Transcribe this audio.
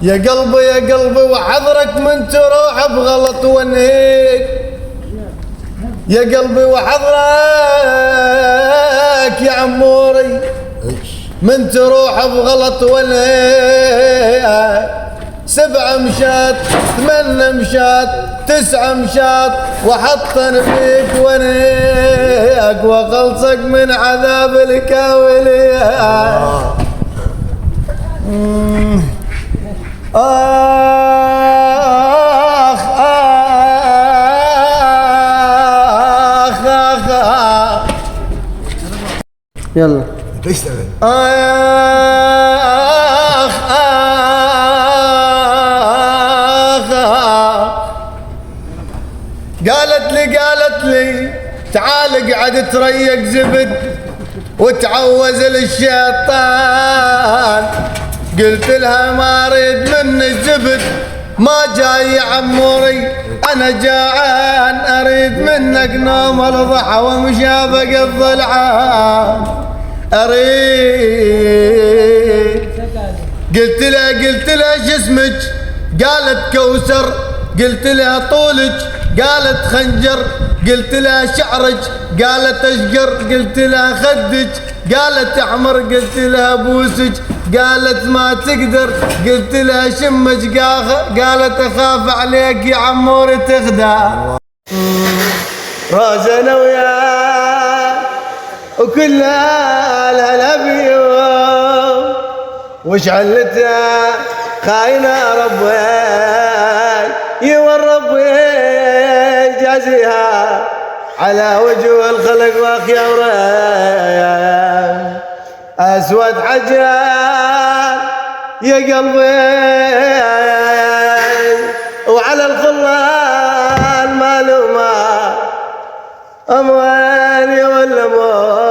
يا قلبي يا قلبي وحذرك من تروح بغلط ونيك، يا قلبي وحذرك يا عموري من تروح بغلط ونيك. 7 مشات 8 مشات 9 مشات وحطن فيك ونيك وخلصك من عذاب الكاولية. آخ آخ آخ آخ يلا تشتغل. آخ آخ قالت لي تعال اقعد تريق زبد وتعوز للشيطان. قلت لها ما اريد منك زبد، ما جاي يا عموري انا جاعان، اريد منك نوم الضحى ومشابق الضلعان اريد. قلت لها شو اسمك؟ قالت كوثر. قلت لها طولك؟ قالت خنجر. قلت لها شعرك؟ قالت اشقر. قلت لها خدك؟ قالت احمر. قلت لها بوسك؟ قالت ما تقدر. قلت لها شمك؟ قالت اخاف عليك يا عمور تخدع. رازنا وياك وكلها الهلا بيوم وش علتها خاينه ربي يا ربي جازيها على وجه الخلق واخيره. اسود حجار يا قلبي وعلى الخلان مالو ما اموالي ولا مو